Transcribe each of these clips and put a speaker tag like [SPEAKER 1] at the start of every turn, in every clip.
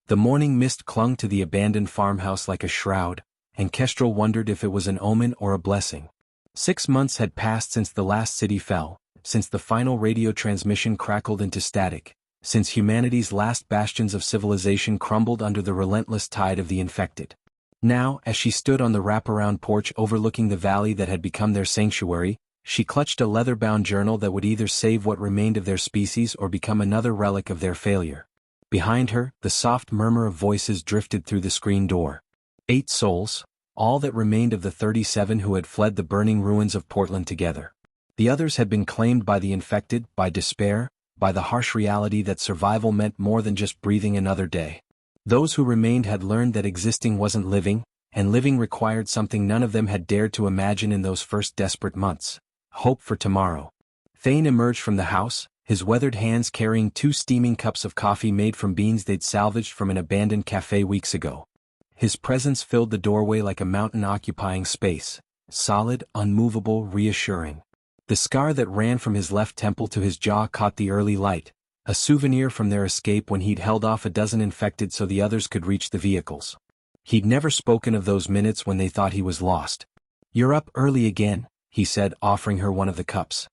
[SPEAKER 1] The morning mist clung to the abandoned farmhouse like a shroud, and Kestrel wondered if it was an omen or a blessing. 6 months had passed since the last city fell, since the final radio transmission crackled into static, since humanity's last bastions of civilization crumbled under the relentless tide of the infected. Now, as she stood on the wraparound porch overlooking the valley that had become their sanctuary, she clutched a leather-bound journal that would either save what remained of their species or become another relic of their failure. Behind her, the soft murmur of voices drifted through the screen door. 8 souls, all that remained of the 37 who had fled the burning ruins of Portland together. The others had been claimed by the infected, by despair, by the harsh reality that survival meant more than just breathing another day. Those who remained had learned that existing wasn't living, and living required something none of them had dared to imagine in those first desperate months: hope for tomorrow. Thane emerged from the house, his weathered hands carrying 2 steaming cups of coffee made from beans they'd salvaged from an abandoned cafe weeks ago. His presence filled the doorway like a mountain occupying space, solid, unmovable, reassuring. The scar that ran from his left temple to his jaw caught the early light, a souvenir from their escape when he'd held off a dozen infected so the others could reach the vehicles. He'd never spoken of those minutes when they thought he was lost. "You're up early again," he said, offering her one of the cups.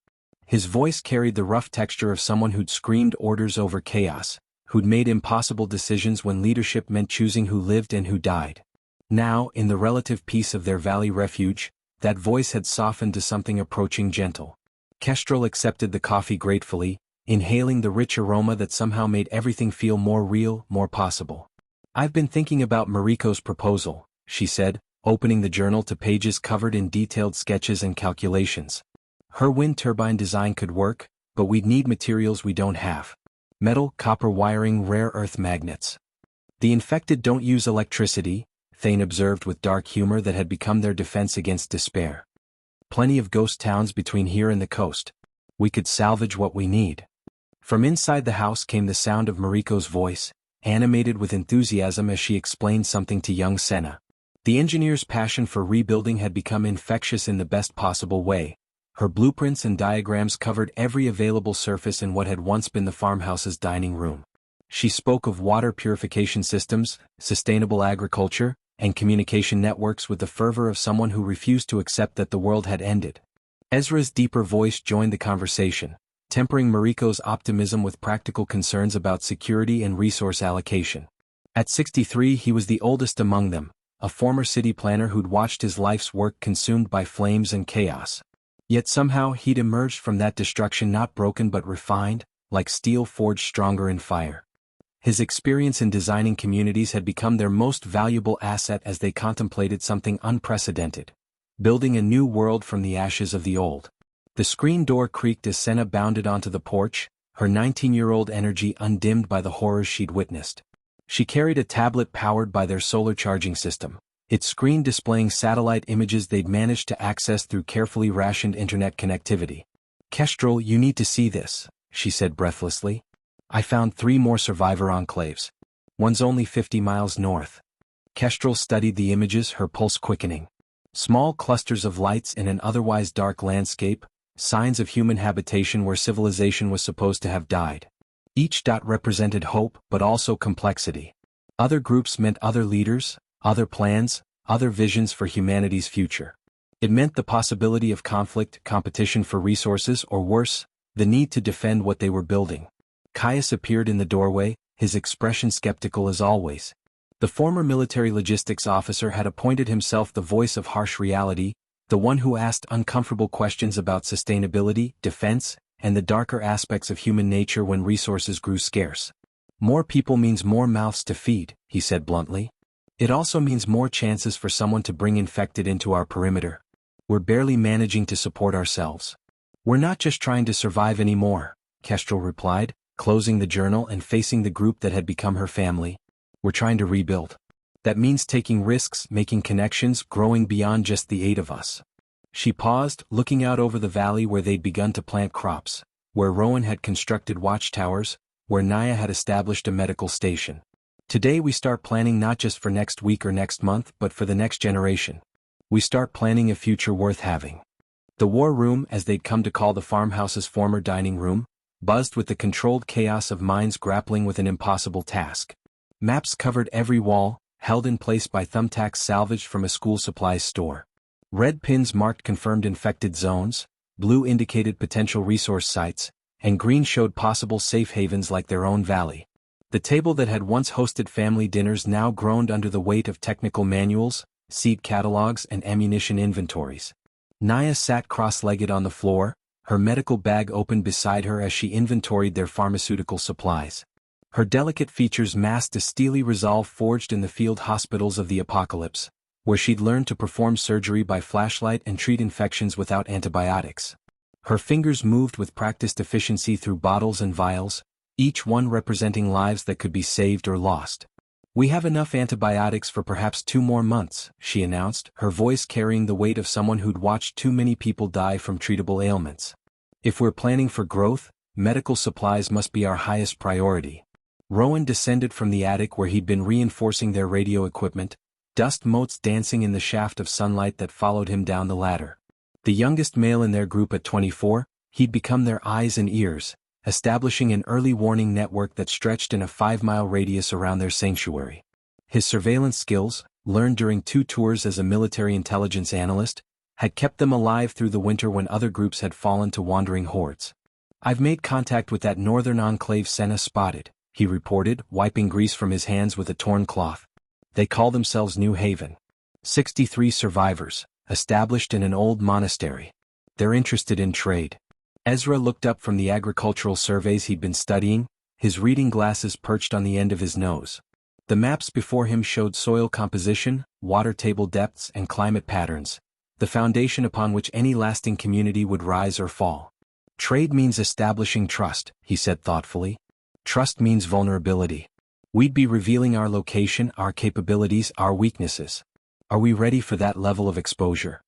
[SPEAKER 1] His voice carried the rough texture of someone who'd screamed orders over chaos, who'd made impossible decisions when leadership meant choosing who lived and who died. Now, in the relative peace of their valley refuge, that voice had softened to something approaching gentle. Kestrel accepted the coffee gratefully, inhaling the rich aroma that somehow made everything feel more real, more possible. "I've been thinking about Mariko's proposal," she said, opening the journal to pages covered in detailed sketches and calculations. "Her wind turbine design could work, but we'd need materials we don't have. Metal, copper wiring, rare earth magnets." "The infected don't use electricity," Thane observed with dark humor that had become their defense against despair. "Plenty of ghost towns between here and the coast. We could salvage what we need." From inside the house came the sound of Mariko's voice, animated with enthusiasm as she explained something to young Senna. The engineer's passion for rebuilding had become infectious in the best possible way. Her blueprints and diagrams covered every available surface in what had once been the farmhouse's dining room. She spoke of water purification systems, sustainable agriculture, and communication networks with the fervor of someone who refused to accept that the world had ended. Ezra's deeper voice joined the conversation, tempering Mariko's optimism with practical concerns about security and resource allocation. At 63 he was the oldest among them, a former city planner who'd watched his life's work consumed by flames and chaos. Yet somehow he'd emerged from that destruction not broken but refined, like steel forged stronger in fire. His experience in designing communities had become their most valuable asset as they contemplated something unprecedented: building a new world from the ashes of the old. The screen door creaked as Senna bounded onto the porch, her 19-year-old energy undimmed by the horrors she'd witnessed. She carried a tablet powered by their solar charging system, its screen displaying satellite images they'd managed to access through carefully rationed internet connectivity. "Kestrel, you need to see this," she said breathlessly. "I found 3 more survivor enclaves. One's only 50 miles north." Kestrel studied the images, her pulse quickening. Small clusters of lights in an otherwise dark landscape, signs of human habitation where civilization was supposed to have died. Each dot represented hope, but also complexity. Other groups meant other leaders, other plans, other visions for humanity's future. It meant the possibility of conflict, competition for resources, or worse, the need to defend what they were building. Caius appeared in the doorway, his expression skeptical as always. The former military logistics officer had appointed himself the voice of harsh reality, the one who asked uncomfortable questions about sustainability, defense, and the darker aspects of human nature when resources grew scarce. "More people means more mouths to feed," he said bluntly. "It also means more chances for someone to bring infected into our perimeter. We're barely managing to support ourselves." "We're not just trying to survive anymore," Kestrel replied, closing the journal and facing the group that had become her family. "We're trying to rebuild. That means taking risks, making connections, growing beyond just the 8 of us." She paused, looking out over the valley where they'd begun to plant crops, where Rowan had constructed watchtowers, where Naya had established a medical station. "Today we start planning not just for next week or next month but for the next generation. We start planning a future worth having." The war room, as they'd come to call the farmhouse's former dining room, buzzed with the controlled chaos of minds grappling with an impossible task. Maps covered every wall, held in place by thumbtacks salvaged from a school supplies store. Red pins marked confirmed infected zones, blue indicated potential resource sites, and green showed possible safe havens like their own valley. The table that had once hosted family dinners now groaned under the weight of technical manuals, seed catalogs, and ammunition inventories. Naya sat cross-legged on the floor, her medical bag open beside her as she inventoried their pharmaceutical supplies. Her delicate features masked a steely resolve forged in the field hospitals of the apocalypse, where she'd learned to perform surgery by flashlight and treat infections without antibiotics. Her fingers moved with practiced efficiency through bottles and vials, each one representing lives that could be saved or lost. "We have enough antibiotics for perhaps 2 more months," she announced, her voice carrying the weight of someone who'd watched too many people die from treatable ailments. "If we're planning for growth, medical supplies must be our highest priority." Rowan descended from the attic where he'd been reinforcing their radio equipment, dust motes dancing in the shaft of sunlight that followed him down the ladder. The youngest male in their group at 24, he'd become their eyes and ears, establishing an early warning network that stretched in a 5-mile radius around their sanctuary. His surveillance skills, learned during 2 tours as a military intelligence analyst, had kept them alive through the winter when other groups had fallen to wandering hordes. "I've made contact with that northern enclave Senna spotted," he reported, wiping grease from his hands with a torn cloth. "They call themselves New Haven. 63 survivors, established in an old monastery. They're interested in trade." Ezra looked up from the agricultural surveys he'd been studying, his reading glasses perched on the end of his nose. The maps before him showed soil composition, water table depths, and climate patterns, the foundation upon which any lasting community would rise or fall. "Trade means establishing trust," he said thoughtfully. "Trust means vulnerability. We'd be revealing our location, our capabilities, our weaknesses. Are we ready for that level of exposure?"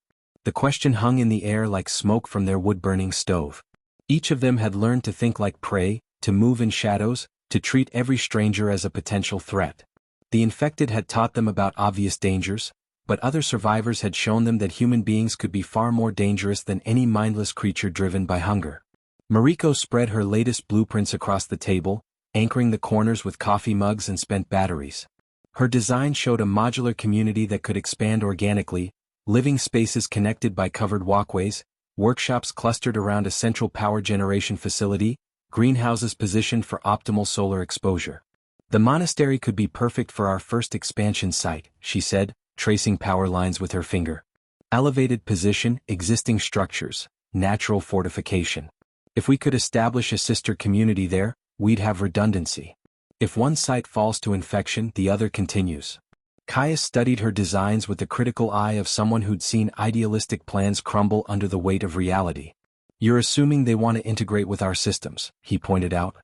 [SPEAKER 1] The question hung in the air like smoke from their wood-burning stove. Each of them had learned to think like prey, to move in shadows, to treat every stranger as a potential threat. The infected had taught them about obvious dangers, but other survivors had shown them that human beings could be far more dangerous than any mindless creature driven by hunger. Mariko spread her latest blueprints across the table, anchoring the corners with coffee mugs and spent batteries. Her design showed a modular community that could expand organically, living spaces connected by covered walkways, workshops clustered around a central power generation facility, greenhouses positioned for optimal solar exposure. "The monastery could be perfect for our first expansion site," she said, tracing power lines with her finger. "Elevated position, existing structures, natural fortification. If we could establish a sister community there, we'd have redundancy. If one site falls to infection, the other continues." Caius studied her designs with the critical eye of someone who'd seen idealistic plans crumble under the weight of reality. "You're assuming they want to integrate with our systems," he pointed out.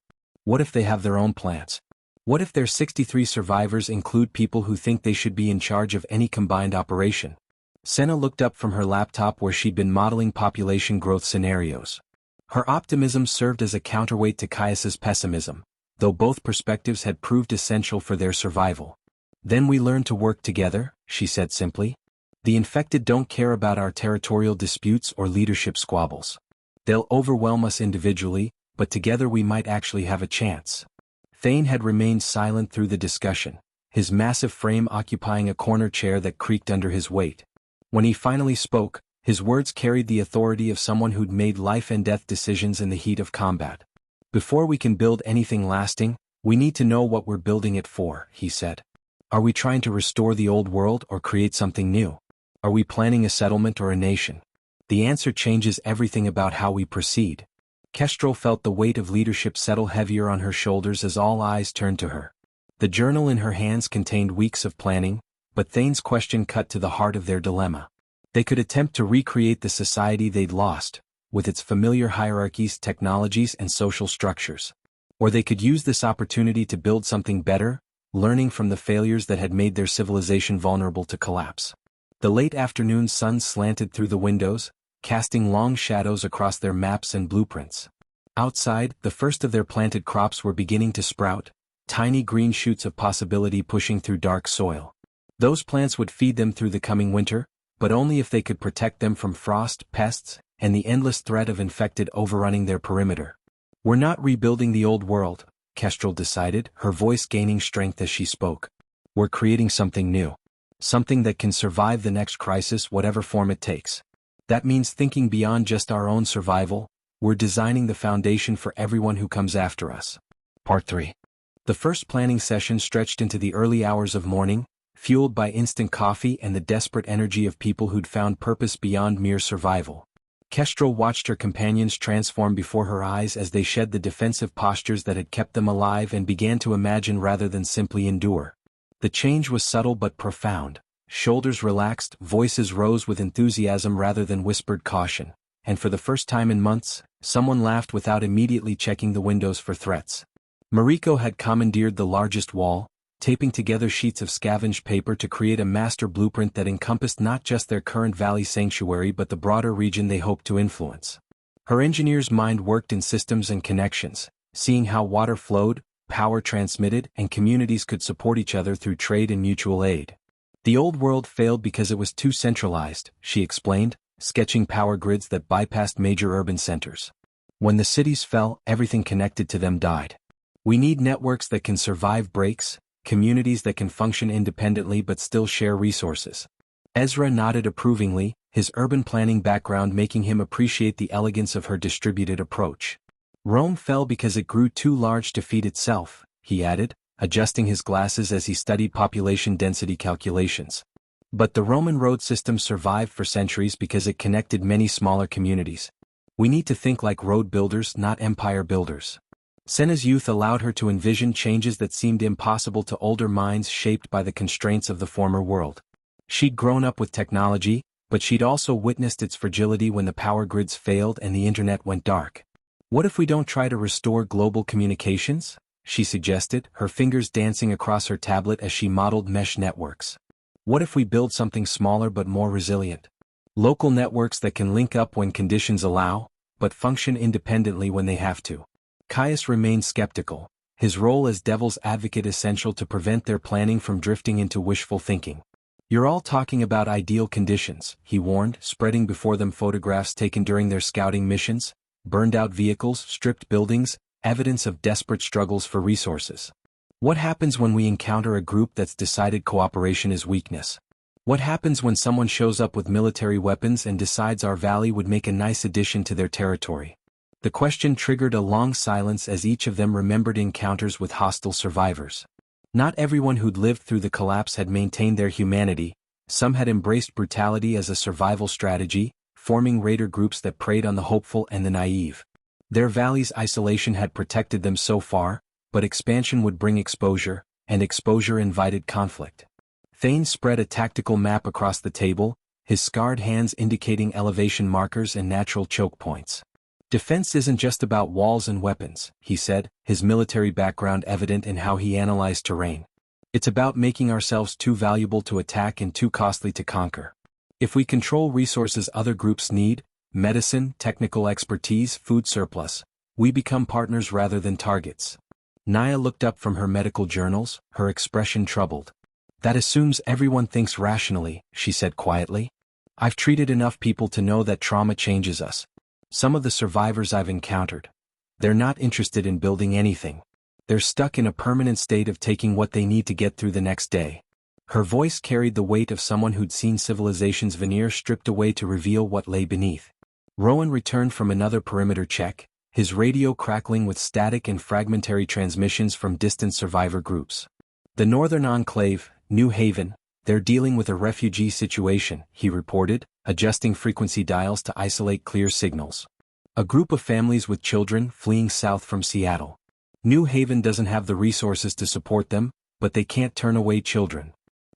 [SPEAKER 1] "What if they have their own plans? What if their 63 survivors include people who think they should be in charge of any combined operation?" Senna looked up from her laptop where she'd been modeling population growth scenarios. Her optimism served as a counterweight to Caius's pessimism, though both perspectives had proved essential for their survival. "Then we learn to work together," she said simply. "The infected don't care about our territorial disputes or leadership squabbles. They'll overwhelm us individually, but together we might actually have a chance." Thane had remained silent through the discussion, his massive frame occupying a corner chair that creaked under his weight. When he finally spoke, his words carried the authority of someone who'd made life-and-death decisions in the heat of combat. "Before we can build anything lasting, we need to know what we're building it for," he said. "Are we trying to restore the old world or create something new? Are we planning a settlement or a nation? The answer changes everything about how we proceed." Kestrel felt the weight of leadership settle heavier on her shoulders as all eyes turned to her. The journal in her hands contained weeks of planning, but Thane's question cut to the heart of their dilemma. They could attempt to recreate the society they'd lost, with its familiar hierarchies, technologies, and social structures. Or they could use this opportunity to build something better, learning from the failures that had made their civilization vulnerable to collapse. The late afternoon sun slanted through the windows, casting long shadows across their maps and blueprints. Outside, the first of their planted crops were beginning to sprout, tiny green shoots of possibility pushing through dark soil. Those plants would feed them through the coming winter, but only if they could protect them from frost, pests, and the endless threat of infected overrunning their perimeter. "We're not rebuilding the old world," Kestrel decided, her voice gaining strength as she spoke. We're creating something new. Something that can survive the next crisis, whatever form it takes. That means thinking beyond just our own survival. We're designing the foundation for everyone who comes after us. Part 3. The first planning session stretched into the early hours of morning, fueled by instant coffee and the desperate energy of people who'd found purpose beyond mere survival. Kestrel watched her companions transform before her eyes as they shed the defensive postures that had kept them alive and began to imagine rather than simply endure. The change was subtle but profound. Shoulders relaxed, voices rose with enthusiasm rather than whispered caution, and for the first time in months, someone laughed without immediately checking the windows for threats. Mariko had commandeered the largest wall, taping together sheets of scavenged paper to create a master blueprint that encompassed not just their current valley sanctuary but the broader region they hoped to influence. Her engineer's mind worked in systems and connections, seeing how water flowed, power transmitted, and communities could support each other through trade and mutual aid. The old world failed because it was too centralized, she explained, sketching power grids that bypassed major urban centers. When the cities fell, everything connected to them died. We need networks that can survive breaks, communities that can function independently but still share resources. Ezra nodded approvingly, his urban planning background making him appreciate the elegance of her distributed approach. Rome fell because it grew too large to feed itself, he added, adjusting his glasses as he studied population density calculations. But the Roman road system survived for centuries because it connected many smaller communities. We need to think like road builders, not empire builders. Senna's youth allowed her to envision changes that seemed impossible to older minds shaped by the constraints of the former world. She'd grown up with technology, but she'd also witnessed its fragility when the power grids failed and the internet went dark. What if we don't try to restore global communications? She suggested, her fingers dancing across her tablet as she modeled mesh networks. What if we build something smaller but more resilient? Local networks that can link up when conditions allow, but function independently when they have to. Caius remained skeptical, his role as devil's advocate essential to prevent their planning from drifting into wishful thinking. You're all talking about ideal conditions, he warned, spreading before them photographs taken during their scouting missions, burned-out vehicles, stripped buildings, evidence of desperate struggles for resources. What happens when we encounter a group that's decided cooperation is weakness? What happens when someone shows up with military weapons and decides our valley would make a nice addition to their territory? The question triggered a long silence as each of them remembered encounters with hostile survivors. Not everyone who'd lived through the collapse had maintained their humanity, some had embraced brutality as a survival strategy, forming raider groups that preyed on the hopeful and the naive. Their valley's isolation had protected them so far, but expansion would bring exposure, and exposure invited conflict. Thane spread a tactical map across the table, his scarred hands indicating elevation markers and natural choke points. Defense isn't just about walls and weapons, he said, his military background evident in how he analyzed terrain. It's about making ourselves too valuable to attack and too costly to conquer. If we control resources other groups need, medicine, technical expertise, food surplus, we become partners rather than targets. Naya looked up from her medical journals, her expression troubled. That assumes everyone thinks rationally, she said quietly. I've treated enough people to know that trauma changes us. Some of the survivors I've encountered, they're not interested in building anything. They're stuck in a permanent state of taking what they need to get through the next day. Her voice carried the weight of someone who'd seen civilization's veneer stripped away to reveal what lay beneath. Rowan returned from another perimeter check, his radio crackling with static and fragmentary transmissions from distant survivor groups. The northern enclave, New Haven, they're dealing with a refugee situation, he reported, adjusting frequency dials to isolate clear signals. A group of families with children fleeing south from Seattle. New Haven doesn't have the resources to support them, but they can't turn away children.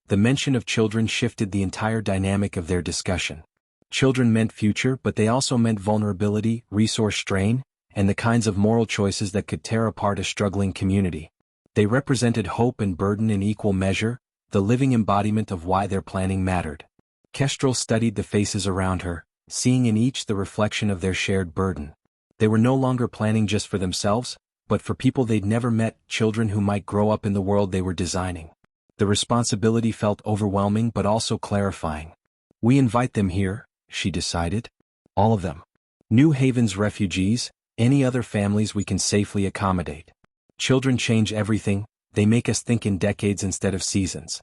[SPEAKER 1] The mention of children shifted the entire dynamic of their discussion. Children meant future, but they also meant vulnerability, resource strain, and the kinds of moral choices that could tear apart a struggling community. They represented hope and burden in equal measure, the living embodiment of why their planning mattered. Kestrel studied the faces around her, seeing in each the reflection of their shared burden. They were no longer planning just for themselves, but for people they'd never met, children who might grow up in the world they were designing. The responsibility felt overwhelming but also clarifying. We invite them here, she decided. All of them. New Haven's refugees, any other families we can safely accommodate. Children change everything, they make us think in decades instead of seasons.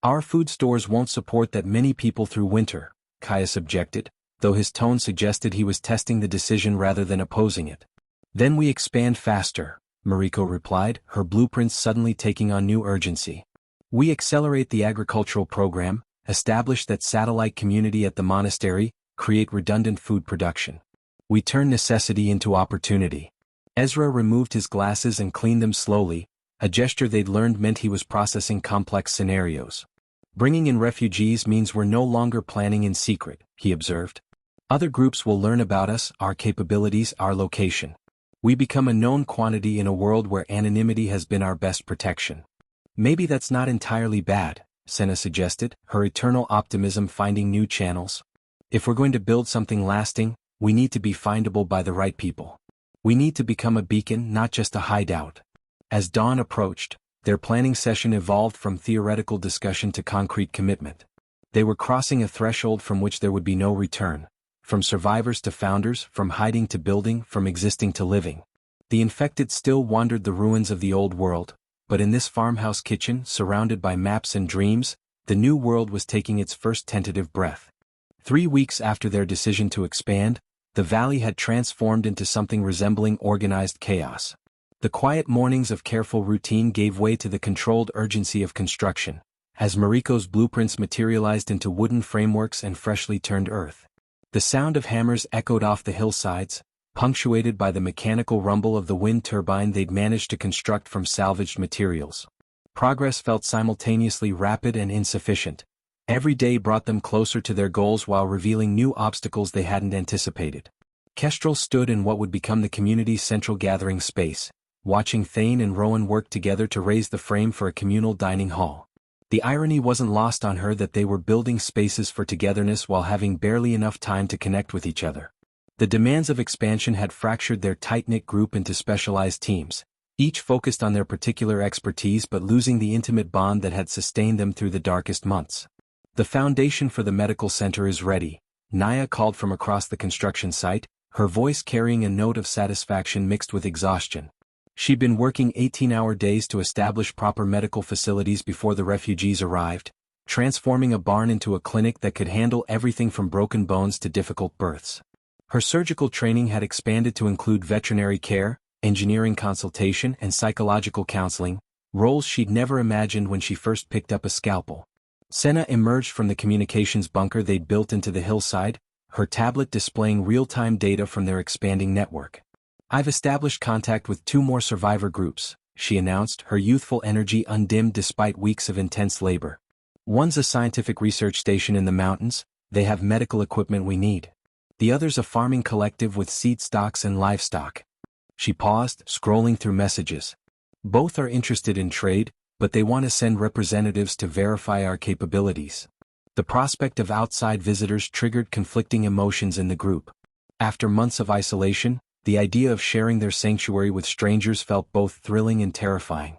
[SPEAKER 1] Our food stores won't support that many people through winter, Caius objected, though his tone suggested he was testing the decision rather than opposing it. Then we expand faster, Mariko replied, her blueprints suddenly taking on new urgency. We accelerate the agricultural program, establish that satellite community at the monastery, create redundant food production. We turn necessity into opportunity. Ezra removed his glasses and cleaned them slowly, a gesture they'd learned meant he was processing complex scenarios. Bringing in refugees means we're no longer planning in secret, he observed. Other groups will learn about us, our capabilities, our location. We become a known quantity in a world where anonymity has been our best protection. Maybe that's not entirely bad, Senna suggested, her eternal optimism finding new channels. If we're going to build something lasting, we need to be findable by the right people. We need to become a beacon, not just a hideout. As dawn approached, their planning session evolved from theoretical discussion to concrete commitment. They were crossing a threshold from which there would be no return. From survivors to founders, from hiding to building, from existing to living. The infected still wandered the ruins of the old world, but in this farmhouse kitchen, surrounded by maps and dreams, the new world was taking its first tentative breath. 3 weeks after their decision to expand, the valley had transformed into something resembling organized chaos. The quiet mornings of careful routine gave way to the controlled urgency of construction, as Mariko's blueprints materialized into wooden frameworks and freshly turned earth. The sound of hammers echoed off the hillsides, punctuated by the mechanical rumble of the wind turbine they'd managed to construct from salvaged materials. Progress felt simultaneously rapid and insufficient. Every day brought them closer to their goals while revealing new obstacles they hadn't anticipated. Kestrel stood in what would become the community's central gathering space, watching Thane and Rowan work together to raise the frame for a communal dining hall. The irony wasn't lost on her that they were building spaces for togetherness while having barely enough time to connect with each other. The demands of expansion had fractured their tight-knit group into specialized teams, each focused on their particular expertise but losing the intimate bond that had sustained them through the darkest months. The foundation for the medical center is ready, Naya called from across the construction site, her voice carrying a note of satisfaction mixed with exhaustion. She'd been working 18-hour days to establish proper medical facilities before the refugees arrived, transforming a barn into a clinic that could handle everything from broken bones to difficult births. Her surgical training had expanded to include veterinary care, engineering consultation, and psychological counseling, roles she'd never imagined when she first picked up a scalpel. Senna emerged from the communications bunker they'd built into the hillside, her tablet displaying real-time data from their expanding network. "I've established contact with 2 more survivor groups," she announced, her youthful energy undimmed despite weeks of intense labor. "One's a scientific research station in the mountains, they have medical equipment we need. The other's a farming collective with seed stocks and livestock." She paused, scrolling through messages. "Both are interested in trade, but they want to send representatives to verify our capabilities." The prospect of outside visitors triggered conflicting emotions in the group. After months of isolation, the idea of sharing their sanctuary with strangers felt both thrilling and terrifying.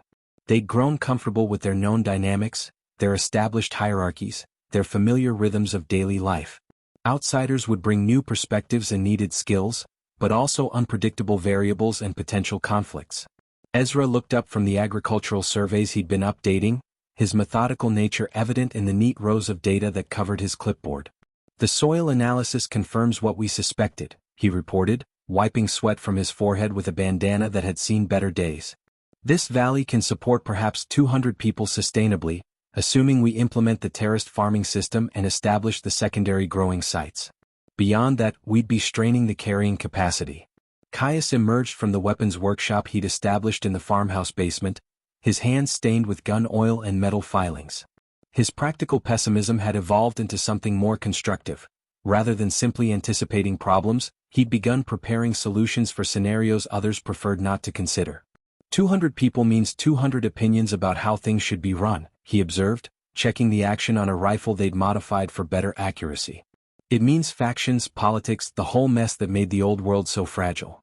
[SPEAKER 1] They'd grown comfortable with their known dynamics, their established hierarchies, their familiar rhythms of daily life. Outsiders would bring new perspectives and needed skills, but also unpredictable variables and potential conflicts. Ezra looked up from the agricultural surveys he'd been updating, his methodical nature evident in the neat rows of data that covered his clipboard. "The soil analysis confirms what we suspected," he reported, wiping sweat from his forehead with a bandana that had seen better days. "This valley can support perhaps 200 people sustainably, assuming we implement the terraced farming system and establish the secondary growing sites. Beyond that, we'd be straining the carrying capacity." Caius emerged from the weapons workshop he'd established in the farmhouse basement, his hands stained with gun oil and metal filings. His practical pessimism had evolved into something more constructive. Rather than simply anticipating problems, he'd begun preparing solutions for scenarios others preferred not to consider. 200 people means 200 opinions about how things should be run, he observed, checking the action on a rifle they'd modified for better accuracy. It means factions, politics, the whole mess that made the old world so fragile.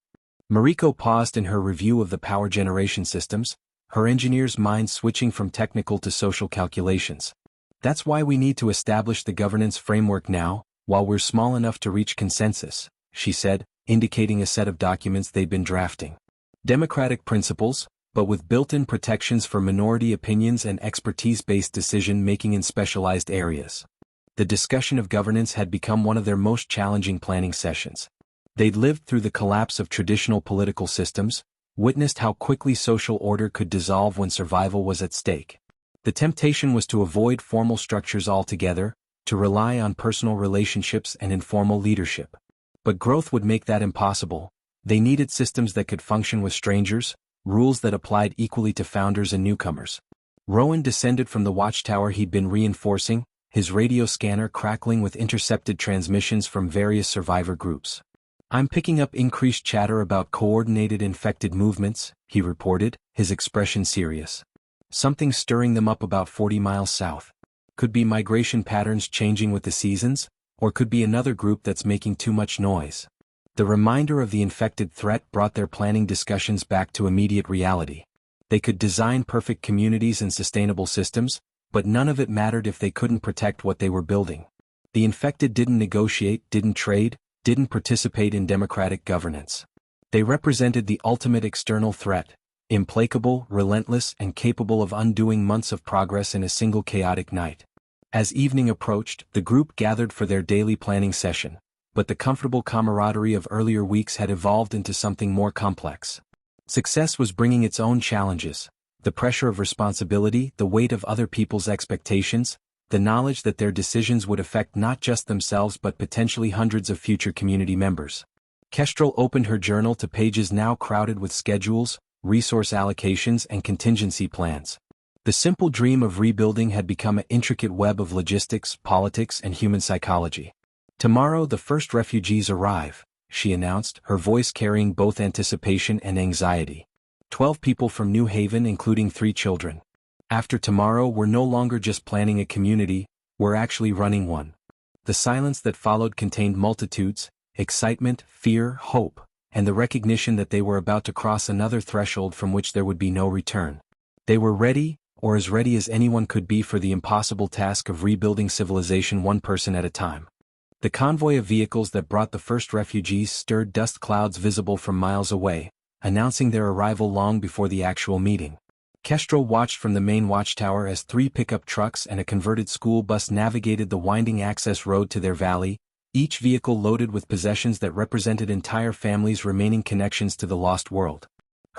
[SPEAKER 1] Mariko paused in her review of the power generation systems, her engineer's mind switching from technical to social calculations. "That's why we need to establish the governance framework now, while we're small enough to reach consensus," she said, indicating a set of documents they'd been drafting. "Democratic principles, but with built-in protections for minority opinions and expertise-based decision-making in specialized areas. The discussion of governance had become one of their most challenging planning sessions. They'd lived through the collapse of traditional political systems, witnessed how quickly social order could dissolve when survival was at stake. The temptation was to avoid formal structures altogether, to rely on personal relationships and informal leadership. But growth would make that impossible. They needed systems that could function with strangers, rules that applied equally to founders and newcomers. Rowan descended from the watchtower he'd been reinforcing, his radio scanner crackling with intercepted transmissions from various survivor groups. "I'm picking up increased chatter about coordinated infected movements," he reported, his expression serious. "Something stirring them up about 40 miles south. Could be migration patterns changing with the seasons, or could be another group that's making too much noise." The reminder of the infected threat brought their planning discussions back to immediate reality. They could design perfect communities and sustainable systems, but none of it mattered if they couldn't protect what they were building. The infected didn't negotiate, didn't trade, didn't participate in democratic governance. They represented the ultimate external threat, implacable, relentless, and capable of undoing months of progress in a single chaotic night. As evening approached, the group gathered for their daily planning session, but the comfortable camaraderie of earlier weeks had evolved into something more complex. Success was bringing its own challenges: the pressure of responsibility, the weight of other people's expectations, the knowledge that their decisions would affect not just themselves but potentially hundreds of future community members. Kestrel opened her journal to pages now crowded with schedules, resource allocations, and contingency plans. The simple dream of rebuilding had become an intricate web of logistics, politics, and human psychology. "Tomorrow the first refugees arrive," she announced, her voice carrying both anticipation and anxiety. 12 people from New Haven, including 3 children. "After tomorrow we're no longer just planning a community, we're actually running one." The silence that followed contained multitudes, excitement, fear, hope, and the recognition that they were about to cross another threshold from which there would be no return. They were ready, or as ready as anyone could be, for the impossible task of rebuilding civilization one person at a time. The convoy of vehicles that brought the first refugees stirred dust clouds visible from miles away, announcing their arrival long before the actual meeting. Kestrel watched from the main watchtower as 3 pickup trucks and a converted school bus navigated the winding access road to their valley, each vehicle loaded with possessions that represented entire families' remaining connections to the lost world.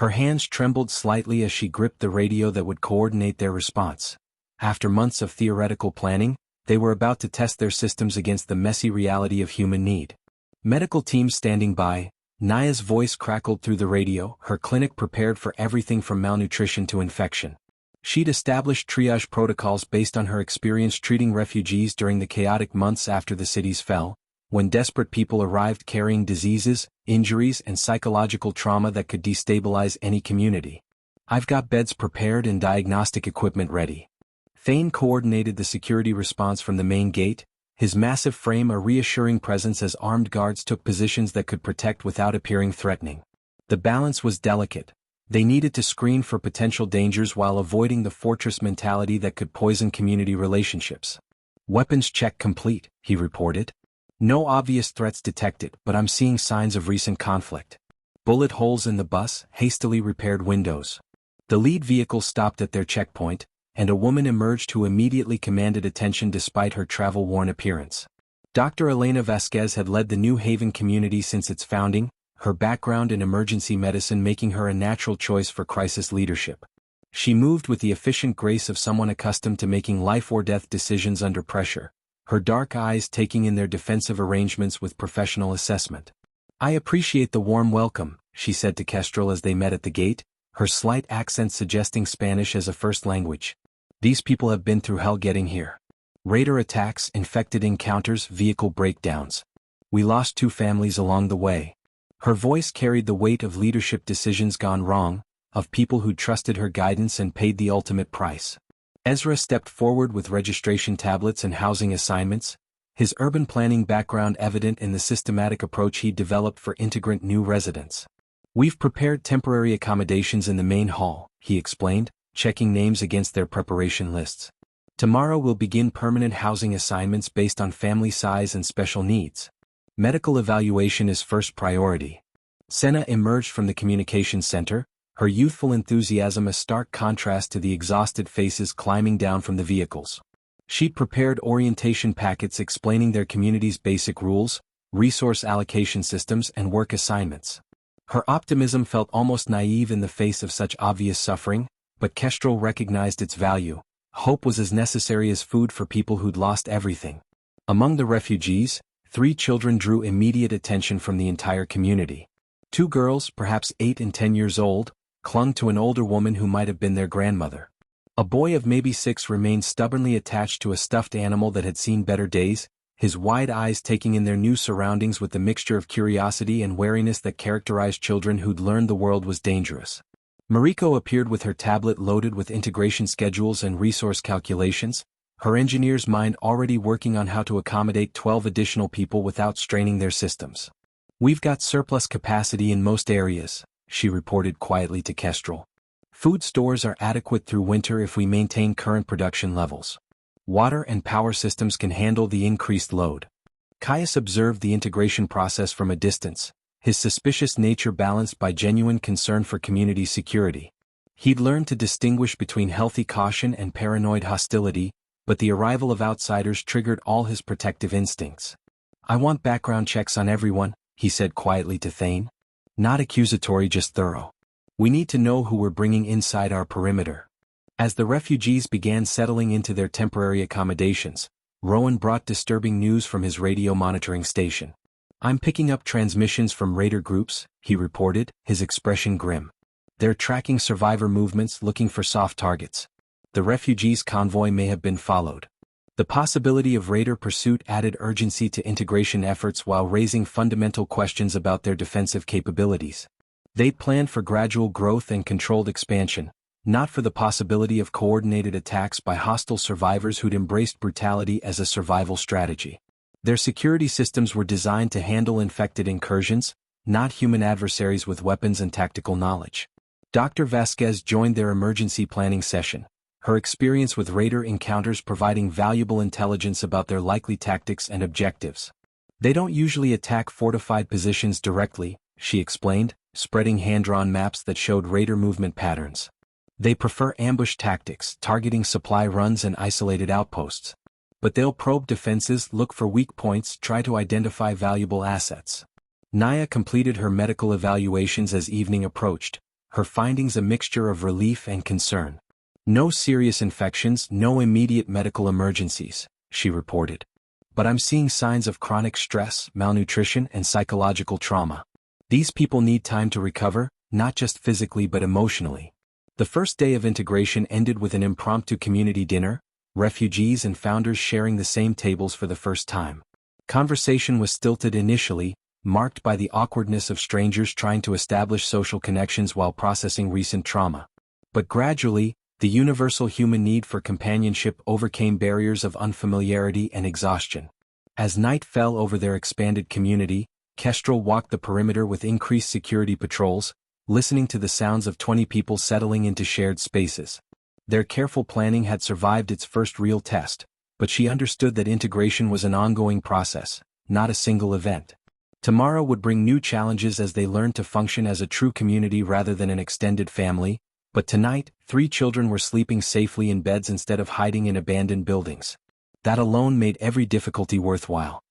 [SPEAKER 1] Her hands trembled slightly as she gripped the radio that would coordinate their response. After months of theoretical planning, they were about to test their systems against the messy reality of human need. "Medical teams standing by," Naya's voice crackled through the radio, her clinic prepared for everything from malnutrition to infection. She'd established triage protocols based on her experience treating refugees during the chaotic months after the cities fell, when desperate people arrived carrying diseases, injuries, and psychological trauma that could destabilize any community. "I've got beds prepared and diagnostic equipment ready." Thane coordinated the security response from the main gate, his massive frame a reassuring presence as armed guards took positions that could protect without appearing threatening. The balance was delicate. They needed to screen for potential dangers while avoiding the fortress mentality that could poison community relationships. "Weapons check complete," he reported. "No obvious threats detected, but I'm seeing signs of recent conflict. Bullet holes in the bus, hastily repaired windows." The lead vehicle stopped at their checkpoint, and a woman emerged who immediately commanded attention despite her travel-worn appearance. Dr. Elena Vasquez had led the New Haven community since its founding, her background in emergency medicine making her a natural choice for crisis leadership. She moved with the efficient grace of someone accustomed to making life-or-death decisions under pressure, her dark eyes taking in their defensive arrangements with professional assessment. "I appreciate the warm welcome," she said to Kestrel as they met at the gate, her slight accent suggesting Spanish as a first language. "These people have been through hell getting here. Raider attacks, infected encounters, vehicle breakdowns. We lost 2 families along the way." Her voice carried the weight of leadership decisions gone wrong, of people who trusted her guidance and paid the ultimate price. Ezra stepped forward with registration tablets and housing assignments, his urban planning background evident in the systematic approach he developed for integrant new residents. "We've prepared temporary accommodations in the main hall," he explained, checking names against their preparation lists. "Tomorrow we'll begin permanent housing assignments based on family size and special needs. Medical evaluation is first priority." Senna emerged from the communications center, her youthful enthusiasm a stark contrast to the exhausted faces climbing down from the vehicles. She'd prepared orientation packets explaining their community's basic rules, resource allocation systems and work assignments. Her optimism felt almost naive in the face of such obvious suffering, but Kestrel recognized its value. Hope was as necessary as food for people who'd lost everything. Among the refugees, 3 children drew immediate attention from the entire community. 2 girls, perhaps 8 and 10 years old, clung to an older woman who might have been their grandmother. A boy of maybe 6 remained stubbornly attached to a stuffed animal that had seen better days, his wide eyes taking in their new surroundings with the mixture of curiosity and wariness that characterized children who'd learned the world was dangerous. Mariko appeared with her tablet loaded with integration schedules and resource calculations, her engineer's mind already working on how to accommodate 12 additional people without straining their systems. "We've got surplus capacity in most areas," she reported quietly to Kestrel. "Food stores are adequate through winter if we maintain current production levels. Water and power systems can handle the increased load." Caius observed the integration process from a distance, his suspicious nature balanced by genuine concern for community security. He'd learned to distinguish between healthy caution and paranoid hostility, but the arrival of outsiders triggered all his protective instincts. "I want background checks on everyone," he said quietly to Thane. "Not accusatory, just thorough. We need to know who we're bringing inside our perimeter." As the refugees began settling into their temporary accommodations, Rowan brought disturbing news from his radio monitoring station. "I'm picking up transmissions from raider groups," he reported, his expression grim. "They're tracking survivor movements looking for soft targets. The refugees' convoy may have been followed." The possibility of raider pursuit added urgency to integration efforts while raising fundamental questions about their defensive capabilities. They planned for gradual growth and controlled expansion, not for the possibility of coordinated attacks by hostile survivors who'd embraced brutality as a survival strategy. Their security systems were designed to handle infected incursions, not human adversaries with weapons and tactical knowledge. Dr. Vasquez joined their emergency planning session, her experience with raider encounters providing valuable intelligence about their likely tactics and objectives. "They don't usually attack fortified positions directly," she explained, spreading hand-drawn maps that showed raider movement patterns. "They prefer ambush tactics, targeting supply runs and isolated outposts. But they'll probe defenses, look for weak points, try to identify valuable assets." Naya completed her medical evaluations as evening approached, her findings a mixture of relief and concern. "No serious infections, no immediate medical emergencies," she reported. "But I'm seeing signs of chronic stress, malnutrition, and psychological trauma. These people need time to recover, not just physically but emotionally." The first day of integration ended with an impromptu community dinner, refugees and founders sharing the same tables for the first time. Conversation was stilted initially, marked by the awkwardness of strangers trying to establish social connections while processing recent trauma. But gradually, the universal human need for companionship overcame barriers of unfamiliarity and exhaustion. As night fell over their expanded community, Kestrel walked the perimeter with increased security patrols, listening to the sounds of 20 people settling into shared spaces. Their careful planning had survived its first real test, but she understood that integration was an ongoing process, not a single event. Tomorrow would bring new challenges as they learned to function as a true community rather than an extended family, but tonight, 3 children were sleeping safely in beds instead of hiding in abandoned buildings. That alone made every difficulty worthwhile.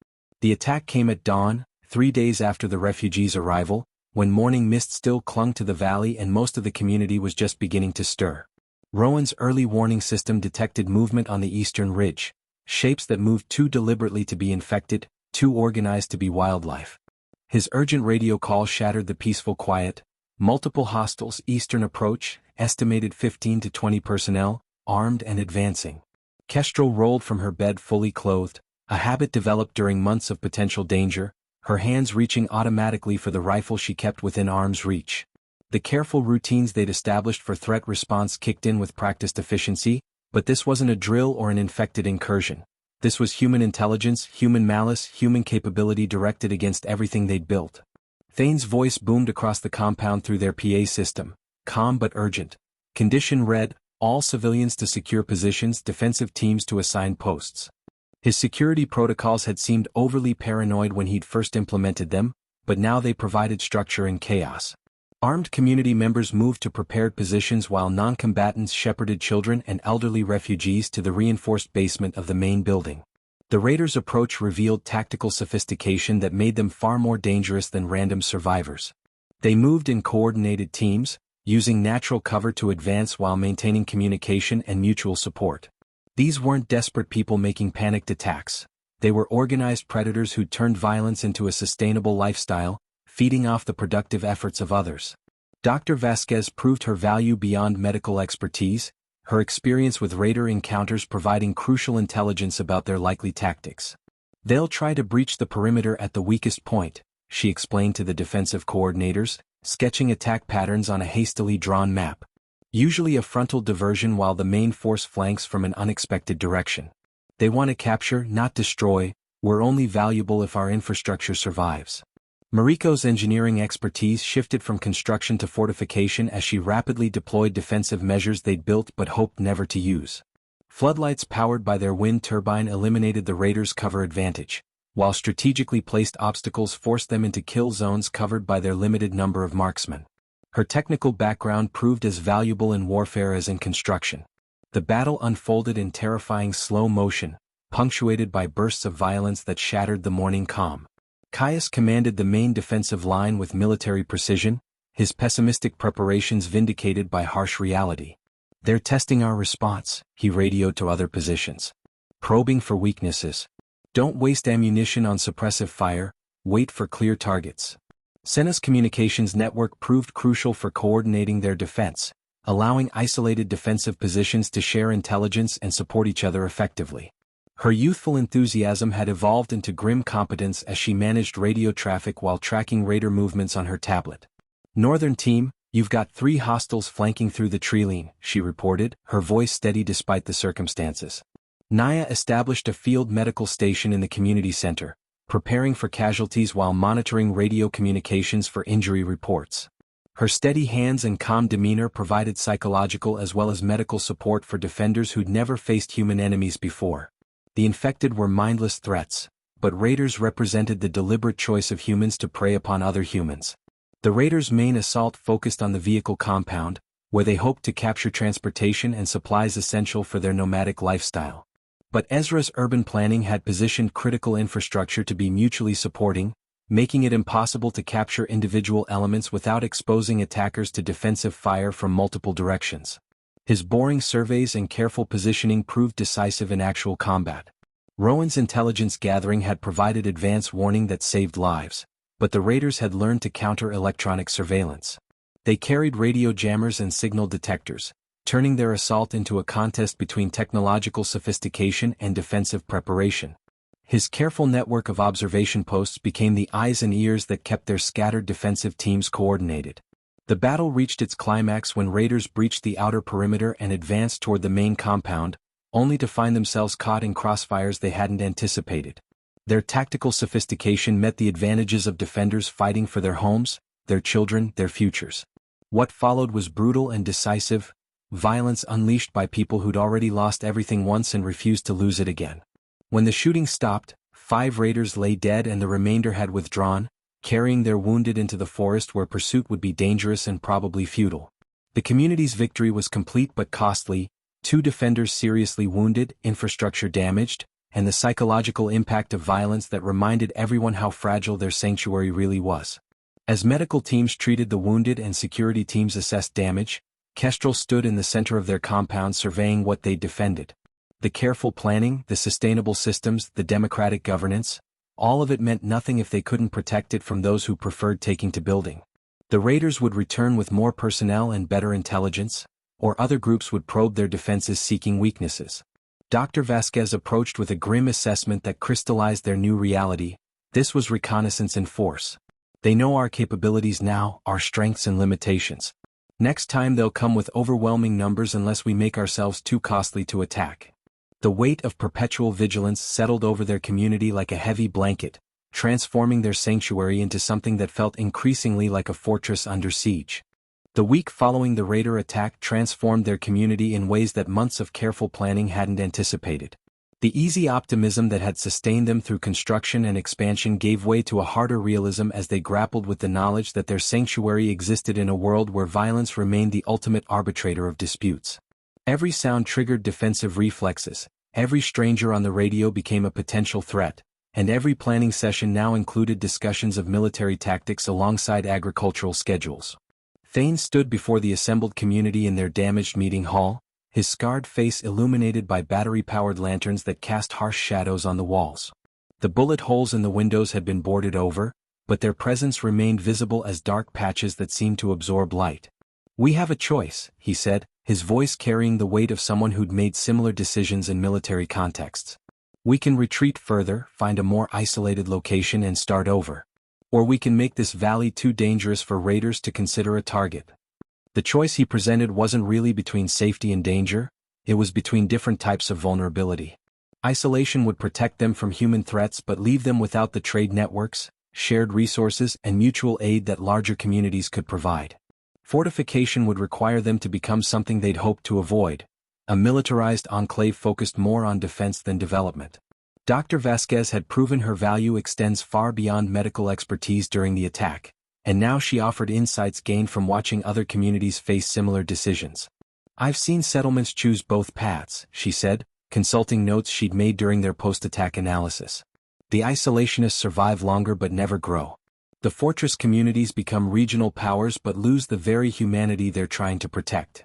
[SPEAKER 1] The attack came at dawn, 3 days after the refugees' arrival, when morning mist still clung to the valley and most of the community was just beginning to stir. Rowan's early warning system detected movement on the eastern ridge, shapes that moved too deliberately to be infected, too organized to be wildlife. His urgent radio call shattered the peaceful quiet. Multiple hostiles, eastern approach, estimated 15 to 20 personnel, armed and advancing. Kestrel rolled from her bed fully clothed, a habit developed during months of potential danger, her hands reaching automatically for the rifle she kept within arm's reach. The careful routines they'd established for threat response kicked in with practiced efficiency, but this wasn't a drill or an infected incursion. This was human intelligence, human malice, human capability directed against everything they'd built. Thane's voice boomed across the compound through their PA system, calm but urgent. Condition read, all civilians to secure positions, defensive teams to assign posts. His security protocols had seemed overly paranoid when he'd first implemented them, but now they provided structure in chaos. Armed community members moved to prepared positions while non-combatants shepherded children and elderly refugees to the reinforced basement of the main building. The raiders' approach revealed tactical sophistication that made them far more dangerous than random survivors. They moved in coordinated teams, using natural cover to advance while maintaining communication and mutual support. These weren't desperate people making panicked attacks. They were organized predators who turned violence into a sustainable lifestyle, feeding off the productive efforts of others. Dr. Vasquez proved her value beyond medical expertise, her experience with raider encounters providing crucial intelligence about their likely tactics. "They'll try to breach the perimeter at the weakest point," she explained to the defensive coordinators, sketching attack patterns on a hastily drawn map. "Usually a frontal diversion while the main force flanks from an unexpected direction. They want to capture, not destroy. We're only valuable if our infrastructure survives." Mariko's engineering expertise shifted from construction to fortification as she rapidly deployed defensive measures they'd built but hoped never to use. Floodlights powered by their wind turbine eliminated the raiders' cover advantage, while strategically placed obstacles forced them into kill zones covered by their limited number of marksmen. Her technical background proved as valuable in warfare as in construction. The battle unfolded in terrifying slow motion, punctuated by bursts of violence that shattered the morning calm. Caius commanded the main defensive line with military precision, his pessimistic preparations vindicated by harsh reality. "They're testing our response," he radioed to other positions. "Probing for weaknesses. Don't waste ammunition on suppressive fire, wait for clear targets." Senna's communications network proved crucial for coordinating their defense, allowing isolated defensive positions to share intelligence and support each other effectively. Her youthful enthusiasm had evolved into grim competence as she managed radio traffic while tracking raider movements on her tablet. "Northern team, you've got 3 hostiles flanking through the tree line," she reported, her voice steady despite the circumstances. Naya established a field medical station in the community center, preparing for casualties while monitoring radio communications for injury reports. Her steady hands and calm demeanor provided psychological as well as medical support for defenders who'd never faced human enemies before. The infected were mindless threats, but raiders represented the deliberate choice of humans to prey upon other humans. The raiders' main assault focused on the vehicle compound, where they hoped to capture transportation and supplies essential for their nomadic lifestyle. But Ezra's urban planning had positioned critical infrastructure to be mutually supporting, making it impossible to capture individual elements without exposing attackers to defensive fire from multiple directions. His boring surveys and careful positioning proved decisive in actual combat. Rowan's intelligence gathering had provided advance warning that saved lives, but the raiders had learned to counter electronic surveillance. They carried radio jammers and signal detectors, turning their assault into a contest between technological sophistication and defensive preparation. His careful network of observation posts became the eyes and ears that kept their scattered defensive teams coordinated. The battle reached its climax when raiders breached the outer perimeter and advanced toward the main compound, only to find themselves caught in crossfires they hadn't anticipated. Their tactical sophistication met the advantages of defenders fighting for their homes, their children, their futures. What followed was brutal and decisive, violence unleashed by people who'd already lost everything once and refused to lose it again. When the shooting stopped, 5 raiders lay dead and the remainder had withdrawn, carrying their wounded into the forest where pursuit would be dangerous and probably futile. The community's victory was complete but costly, 2 defenders seriously wounded, infrastructure damaged, and the psychological impact of violence that reminded everyone how fragile their sanctuary really was. As medical teams treated the wounded and security teams assessed damage, Kestrel stood in the center of their compound surveying what they'd defended. The careful planning, the sustainable systems, the democratic governance, all of it meant nothing if they couldn't protect it from those who preferred taking to building. The raiders would return with more personnel and better intelligence, or other groups would probe their defenses seeking weaknesses. Dr. Vasquez approached with a grim assessment that crystallized their new reality. This was reconnaissance in force. They know our capabilities now, our strengths and limitations. Next time they'll come with overwhelming numbers unless we make ourselves too costly to attack. The weight of perpetual vigilance settled over their community like a heavy blanket, transforming their sanctuary into something that felt increasingly like a fortress under siege. The week following the raider attack transformed their community in ways that months of careful planning hadn't anticipated. The easy optimism that had sustained them through construction and expansion gave way to a harder realism as they grappled with the knowledge that their sanctuary existed in a world where violence remained the ultimate arbitrator of disputes. Every sound triggered defensive reflexes, every stranger on the radio became a potential threat, and every planning session now included discussions of military tactics alongside agricultural schedules. Thane stood before the assembled community in their damaged meeting hall, his scarred face illuminated by battery-powered lanterns that cast harsh shadows on the walls. The bullet holes in the windows had been boarded over, but their presence remained visible as dark patches that seemed to absorb light. "We have a choice," he said, his voice carrying the weight of someone who'd made similar decisions in military contexts. "We can retreat further, find a more isolated location and start over. Or we can make this valley too dangerous for raiders to consider a target." The choice he presented wasn't really between safety and danger, it was between different types of vulnerability. Isolation would protect them from human threats but leave them without the trade networks, shared resources and mutual aid that larger communities could provide. Fortification would require them to become something they'd hoped to avoid, a militarized enclave focused more on defense than development. Dr. Vasquez had proven her value extends far beyond medical expertise during the attack, and now she offered insights gained from watching other communities face similar decisions. "I've seen settlements choose both paths," she said, consulting notes she'd made during their post-attack analysis. "The isolationists survive longer but never grow. The fortress communities become regional powers but lose the very humanity they're trying to protect."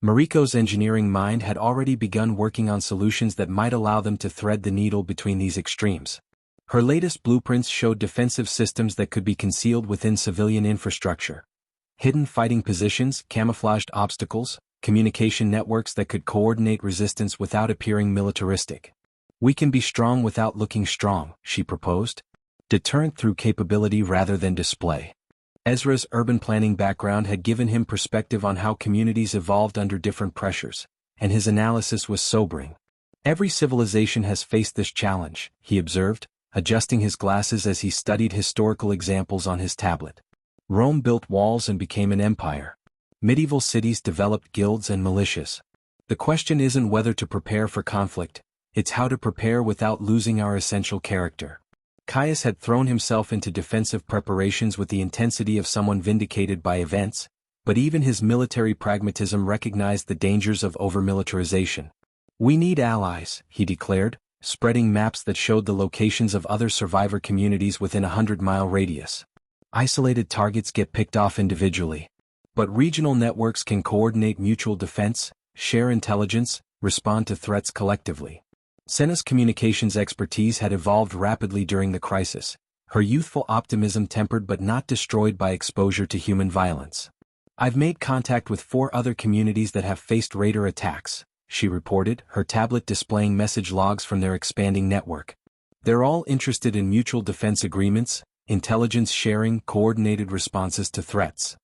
[SPEAKER 1] Mariko's engineering mind had already begun working on solutions that might allow them to thread the needle between these extremes. Her latest blueprints showed defensive systems that could be concealed within civilian infrastructure. Hidden fighting positions, camouflaged obstacles, communication networks that could coordinate resistance without appearing militaristic. "We can be strong without looking strong," she proposed. "Deterrent through capability rather than display." Ezra's urban planning background had given him perspective on how communities evolved under different pressures, and his analysis was sobering. "Every civilization has faced this challenge," he observed, adjusting his glasses as he studied historical examples on his tablet. "Rome built walls and became an empire. Medieval cities developed guilds and militias. The question isn't whether to prepare for conflict, it's how to prepare without losing our essential character." Caius had thrown himself into defensive preparations with the intensity of someone vindicated by events, but even his military pragmatism recognized the dangers of over-militarization. "We need allies," he declared, spreading maps that showed the locations of other survivor communities within a 100-mile radius. "Isolated targets get picked off individually. But regional networks can coordinate mutual defense, share intelligence, respond to threats collectively." Senna's communications expertise had evolved rapidly during the crisis, her youthful optimism tempered but not destroyed by exposure to human violence. "I've made contact with 4 other communities that have faced raider attacks," she reported, her tablet displaying message logs from their expanding network. "They're all interested in mutual defense agreements, intelligence sharing, coordinated responses to threats."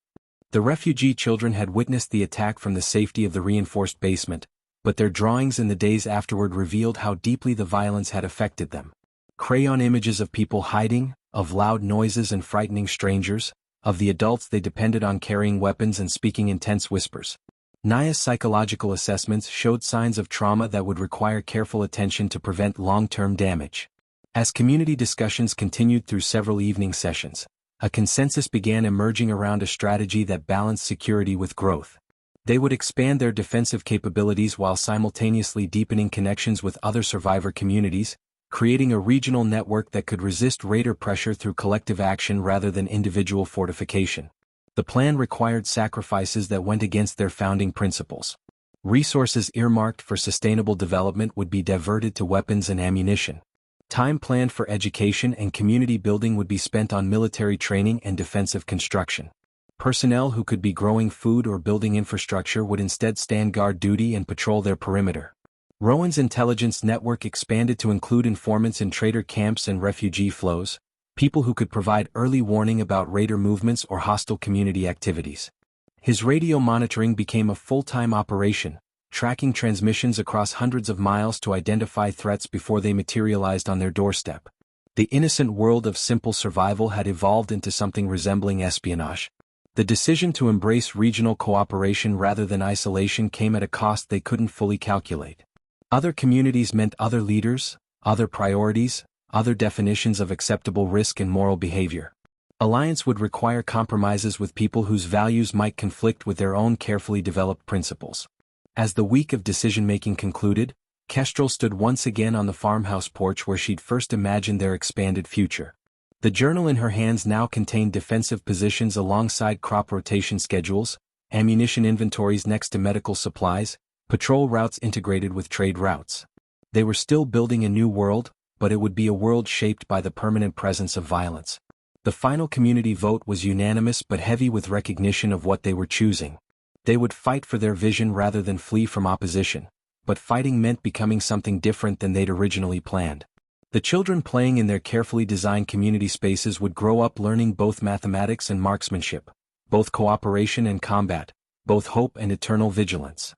[SPEAKER 1] The refugee children had witnessed the attack from the safety of the reinforced basement, but their drawings in the days afterward revealed how deeply the violence had affected them. Crayon images of people hiding, of loud noises and frightening strangers, of the adults they depended on carrying weapons and speaking intense whispers. Naya's psychological assessments showed signs of trauma that would require careful attention to prevent long-term damage. As community discussions continued through several evening sessions, a consensus began emerging around a strategy that balanced security with growth. They would expand their defensive capabilities while simultaneously deepening connections with other survivor communities, creating a regional network that could resist raider pressure through collective action rather than individual fortification. The plan required sacrifices that went against their founding principles. Resources earmarked for sustainable development would be diverted to weapons and ammunition. Time planned for education and community building would be spent on military training and defensive construction. Personnel who could be growing food or building infrastructure would instead stand guard duty and patrol their perimeter. Rowan's intelligence network expanded to include informants in trader camps and refugee flows, people who could provide early warning about raider movements or hostile community activities. His radio monitoring became a full-time operation, tracking transmissions across hundreds of miles to identify threats before they materialized on their doorstep. The innocent world of simple survival had evolved into something resembling espionage. The decision to embrace regional cooperation rather than isolation came at a cost they couldn't fully calculate. Other communities meant other leaders, other priorities, other definitions of acceptable risk and moral behavior. Alliance would require compromises with people whose values might conflict with their own carefully developed principles. As the week of decision-making concluded, Kestrel stood once again on the farmhouse porch where she'd first imagined their expanded future. The journal in her hands now contained defensive positions alongside crop rotation schedules, ammunition inventories next to medical supplies, patrol routes integrated with trade routes. They were still building a new world, but it would be a world shaped by the permanent presence of violence. The final community vote was unanimous but heavy with recognition of what they were choosing. They would fight for their vision rather than flee from opposition, but fighting meant becoming something different than they'd originally planned. The children playing in their carefully designed community spaces would grow up learning both mathematics and marksmanship, both cooperation and combat, both hope and eternal vigilance.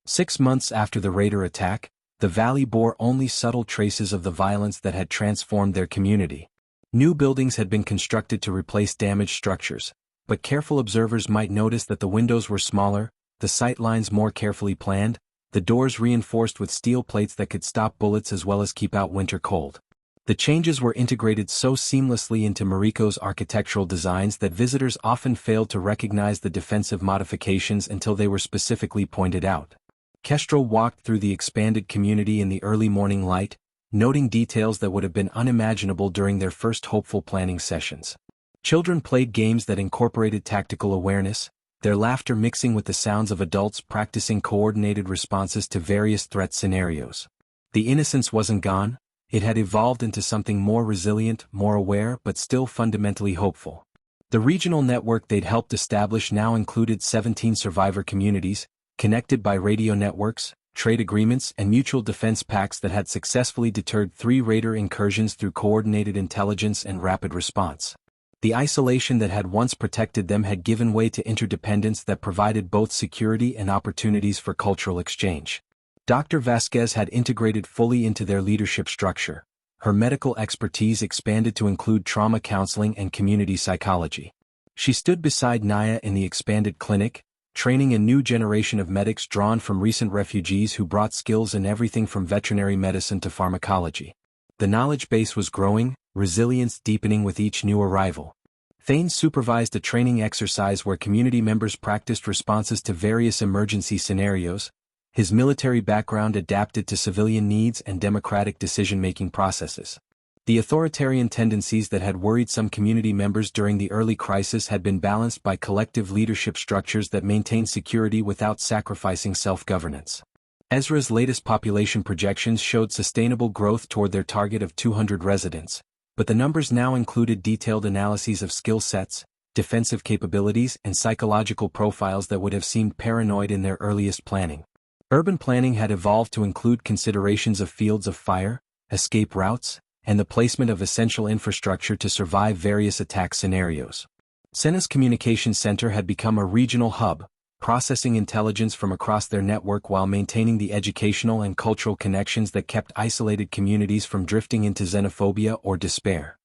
[SPEAKER 1] 6 months after the Raider attack, the valley bore only subtle traces of the violence that had transformed their community. New buildings had been constructed to replace damaged structures, but careful observers might notice that the windows were smaller, the sight lines more carefully planned, the doors reinforced with steel plates that could stop bullets as well as keep out winter cold. The changes were integrated so seamlessly into Mariko's architectural designs that visitors often failed to recognize the defensive modifications until they were specifically pointed out. Kestrel walked through the expanded community in the early morning light, noting details that would have been unimaginable during their first hopeful planning sessions. Children played games that incorporated tactical awareness, their laughter mixing with the sounds of adults practicing coordinated responses to various threat scenarios. The innocence wasn't gone, it had evolved into something more resilient, more aware, but still fundamentally hopeful. The regional network they'd helped establish now included 17 survivor communities, connected by radio networks, trade agreements, and mutual defense pacts that had successfully deterred 3 Raider incursions through coordinated intelligence and rapid response. The isolation that had once protected them had given way to interdependence that provided both security and opportunities for cultural exchange. Dr. Vasquez had integrated fully into their leadership structure. Her medical expertise expanded to include trauma counseling and community psychology. She stood beside Naya in the expanded clinic, training a new generation of medics drawn from recent refugees who brought skills in everything from veterinary medicine to pharmacology. The knowledge base was growing, resilience deepening with each new arrival. Thane supervised a training exercise where community members practiced responses to various emergency scenarios, his military background adapted to civilian needs and democratic decision-making processes. The authoritarian tendencies that had worried some community members during the early crisis had been balanced by collective leadership structures that maintained security without sacrificing self-governance. Ezra's latest population projections showed sustainable growth toward their target of 200 residents, but the numbers now included detailed analyses of skill sets, defensive capabilities, and psychological profiles that would have seemed paranoid in their earliest planning. Urban planning had evolved to include considerations of fields of fire, escape routes, and the placement of essential infrastructure to survive various attack scenarios. Sena's communications center had become a regional hub, processing intelligence from across their network while maintaining the educational and cultural connections that kept isolated communities from drifting into xenophobia or despair.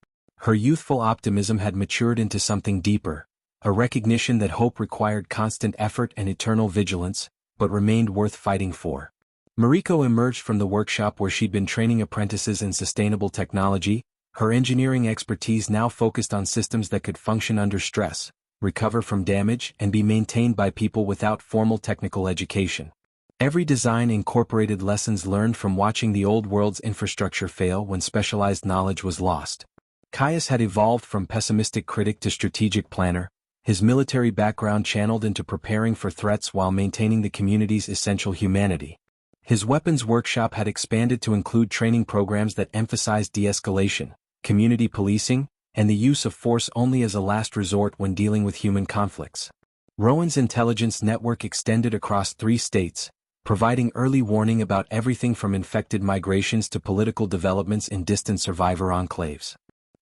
[SPEAKER 1] Her youthful optimism had matured into something deeper, a recognition that hope required constant effort and eternal vigilance, but remained worth fighting for. Mariko emerged from the workshop where she'd been training apprentices in sustainable technology, her engineering expertise now focused on systems that could function under stress, recover from damage, and be maintained by people without formal technical education. Every design incorporated lessons learned from watching the old world's infrastructure fail when specialized knowledge was lost. Caius had evolved from pessimistic critic to strategic planner, his military background channeled into preparing for threats while maintaining the community's essential humanity. His weapons workshop had expanded to include training programs that emphasized de-escalation, community policing, and the use of force only as a last resort when dealing with human conflicts. Rowan's intelligence network extended across 3 states, providing early warning about everything from infected migrations to political developments in distant survivor enclaves.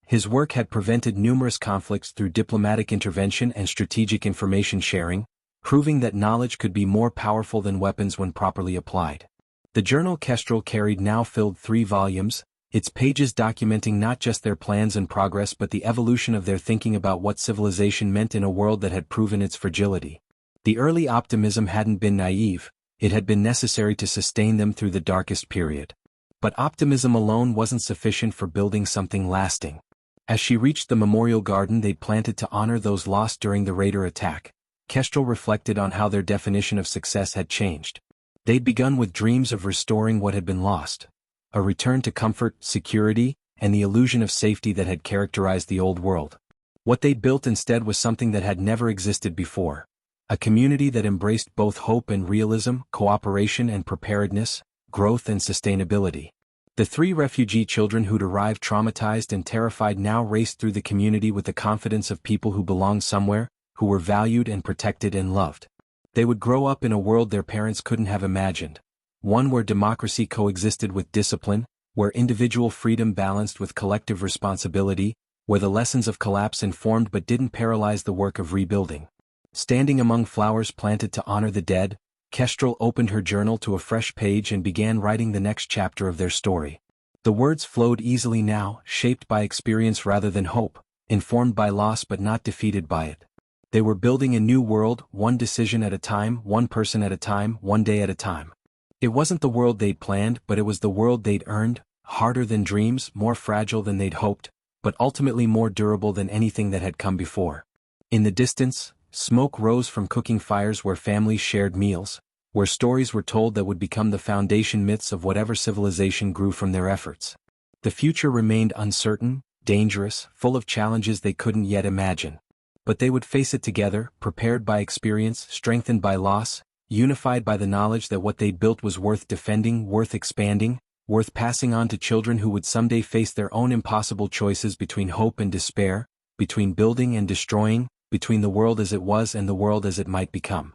[SPEAKER 1] His work had prevented numerous conflicts through diplomatic intervention and strategic information sharing, proving that knowledge could be more powerful than weapons when properly applied. The journal Kestrel carried now filled 3 volumes, its pages documenting not just their plans and progress but the evolution of their thinking about what civilization meant in a world that had proven its fragility. The early optimism hadn't been naive, It had been necessary to sustain them through the darkest period. But optimism alone wasn't sufficient for building something lasting. As she reached the memorial garden they'd planted to honor those lost during the Raider attack, Kestrel reflected on how their definition of success had changed. They'd begun with dreams of restoring what had been lost. A return to comfort, security, and the illusion of safety that had characterized the old world. What they'd built instead was something that had never existed before. A community that embraced both hope and realism, cooperation and preparedness, growth and sustainability. The 3 refugee children who'd arrived traumatized and terrified now raced through the community with the confidence of people who belonged somewhere, who were valued and protected and loved. They would grow up in a world their parents couldn't have imagined. One where democracy coexisted with discipline, where individual freedom balanced with collective responsibility, where the lessons of collapse informed but didn't paralyze the work of rebuilding. Standing among flowers planted to honor the dead, Kestrel opened her journal to a fresh page and began writing the next chapter of their story. The words flowed easily now, shaped by experience rather than hope, informed by loss but not defeated by it. They were building a new world, one decision at a time, one person at a time, one day at a time. It wasn't the world they'd planned, but it was the world they'd earned, harder than dreams, more fragile than they'd hoped, but ultimately more durable than anything that had come before. In the distance, smoke rose from cooking fires where families shared meals, where stories were told that would become the foundation myths of whatever civilization grew from their efforts. The future remained uncertain, dangerous, full of challenges they couldn't yet imagine. But they would face it together, prepared by experience, strengthened by loss, unified by the knowledge that what they'd built was worth defending, worth expanding, worth passing on to children who would someday face their own impossible choices between hope and despair, between building and destroying, between the world as it was and the world as it might become.